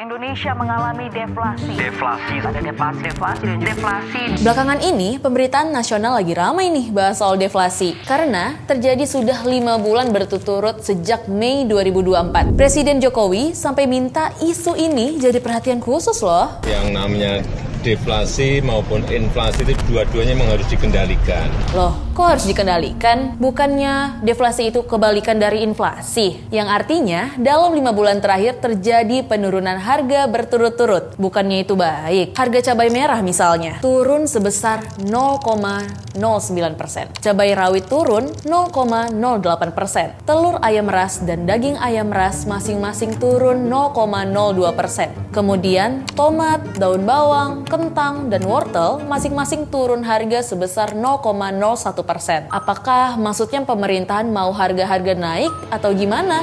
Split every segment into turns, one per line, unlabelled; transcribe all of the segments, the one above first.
Indonesia mengalami deflasi. Deflasi.
Belakangan ini, pemberitaan nasional lagi ramai nih bahas soal deflasi. Karena terjadi sudah 5 bulan berturut-turut sejak Mei 2024. Presiden Jokowi sampai minta isu ini jadi perhatian khusus loh.
Yang namanya deflasi maupun inflasi itu dua-duanya memang harus dikendalikan.
Loh, kok harus dikendalikan? Bukannya deflasi itu kebalikan dari inflasi? Yang artinya, dalam 5 bulan terakhir terjadi penurunan harga berturut-turut. Bukannya itu baik? Harga cabai merah misalnya, turun sebesar 0,09%. Cabai rawit turun 0,08%. Telur ayam ras dan daging ayam ras masing-masing turun 0,02%. Kemudian, tomat, daun bawang, kentang, dan wortel masing-masing turun harga sebesar 0,01%. Apakah maksudnya pemerintahan mau harga-harga naik atau gimana?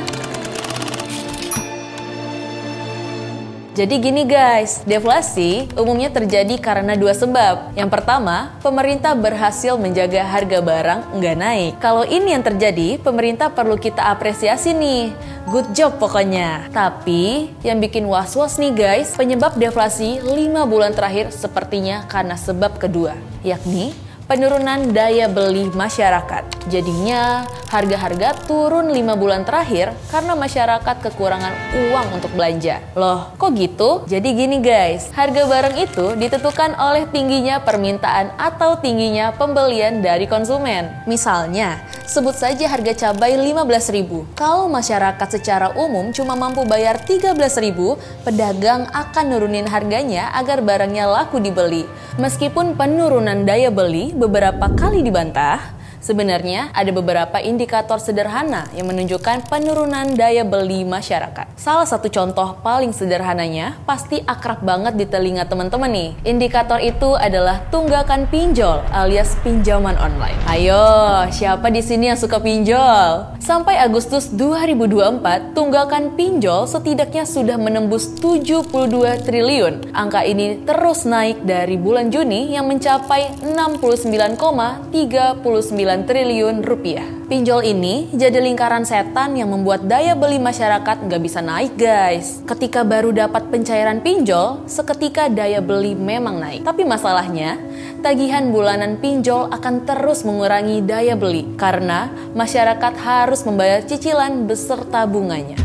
Jadi gini guys, deflasi umumnya terjadi karena 2 sebab. Yang pertama, pemerintah berhasil menjaga harga barang nggak naik. Kalau ini yang terjadi, pemerintah perlu kita apresiasi nih. Good job pokoknya. Tapi, yang bikin was-was nih guys, penyebab deflasi 5 bulan terakhir sepertinya karena sebab kedua, yakni penurunan daya beli masyarakat. Jadinya, harga-harga turun 5 bulan terakhir karena masyarakat kekurangan uang untuk belanja. Loh, kok gitu? Jadi gini guys, harga barang itu ditentukan oleh tingginya permintaan atau tingginya pembelian dari konsumen. Misalnya, sebut saja harga cabai 15.000. Kalau masyarakat secara umum cuma mampu bayar 13.000, pedagang akan nurunin harganya agar barangnya laku dibeli. Meskipun penurunan daya beli beberapa kali dibantah, sebenarnya ada beberapa indikator sederhana yang menunjukkan penurunan daya beli masyarakat. Salah satu contoh paling sederhananya pasti akrab banget di telinga teman-teman nih. Indikator itu adalah tunggakan pinjol alias pinjaman online. Ayo, siapa di sini yang suka pinjol? Sampai Agustus 2024, tunggakan pinjol setidaknya sudah menembus 72 triliun. Angka ini terus naik dari bulan Juni yang mencapai 69,39 triliun rupiah. Pinjol ini jadi lingkaran setan yang membuat daya beli masyarakat nggak bisa naik guys. Ketika baru dapat pencairan pinjol, seketika daya beli memang naik. Tapi masalahnya, tagihan bulanan pinjol akan terus mengurangi daya beli karena masyarakat harus membayar cicilan beserta bunganya.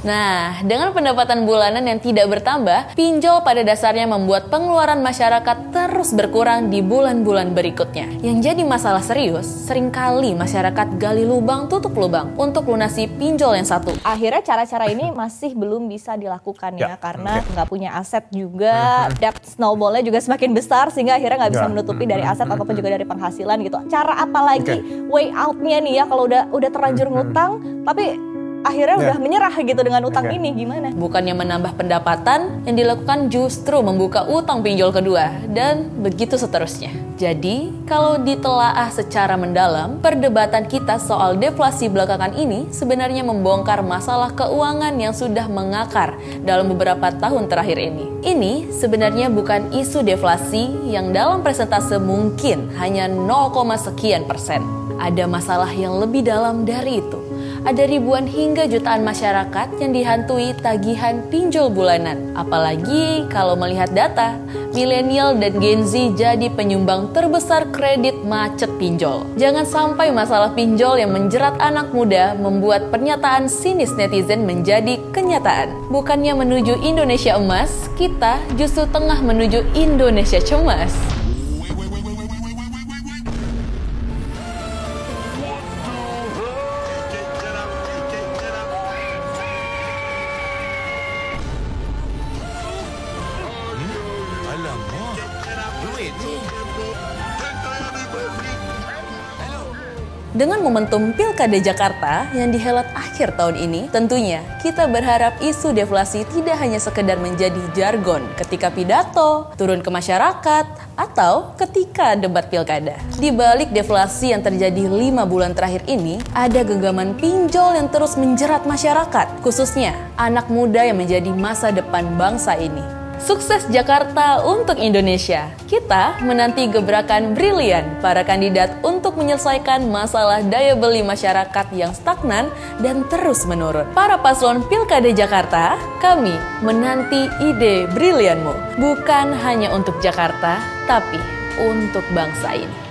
Nah, dengan pendapatan bulanan yang tidak bertambah, pinjol pada dasarnya membuat pengeluaran masyarakat terus berkurang di bulan-bulan berikutnya. Yang jadi masalah serius, seringkali masyarakat gali lubang tutup lubang untuk lunasi pinjol yang satu.
Akhirnya cara-cara ini masih belum bisa dilakukan ya, karena nggak punya aset juga, debt snowballnya juga semakin besar sehingga akhirnya nggak bisa menutupi dari aset ataupun juga dari penghasilan gitu. Cara apa lagi way out-nya nih ya kalau udah terlanjur ngutang, tapi akhirnya udah menyerah gitu dengan utang ini, gimana?
Bukannya menambah pendapatan, yang dilakukan justru membuka utang pinjol kedua, dan begitu seterusnya. Jadi, kalau ditelaah secara mendalam, perdebatan kita soal deflasi belakangan ini sebenarnya membongkar masalah keuangan yang sudah mengakar dalam beberapa tahun terakhir ini. Ini sebenarnya bukan isu deflasi yang dalam persentase mungkin hanya 0, sekian persen. Ada masalah yang lebih dalam dari itu. Ada ribuan hingga jutaan masyarakat yang dihantui tagihan pinjol bulanan. Apalagi kalau melihat data, milenial dan Gen Z jadi penyumbang terbesar kredit macet pinjol. Jangan sampai masalah pinjol yang menjerat anak muda membuat pernyataan sinis netizen menjadi kenyataan. Bukannya menuju Indonesia emas, kita justru tengah menuju Indonesia cemas. Dengan momentum Pilkada Jakarta yang dihelat akhir tahun ini, tentunya kita berharap isu deflasi tidak hanya sekedar menjadi jargon ketika pidato, turun ke masyarakat, atau ketika debat pilkada. Di balik deflasi yang terjadi 5 bulan terakhir ini, ada genggaman pinjol yang terus menjerat masyarakat, khususnya anak muda yang menjadi masa depan bangsa ini. Sukses Jakarta untuk Indonesia. Kita menanti gebrakan brilian para kandidat untuk menyelesaikan masalah daya beli masyarakat yang stagnan dan terus menurun. Para paslon Pilkada Jakarta, kami menanti ide brilianmu. Bukan hanya untuk Jakarta, tapi untuk bangsa ini.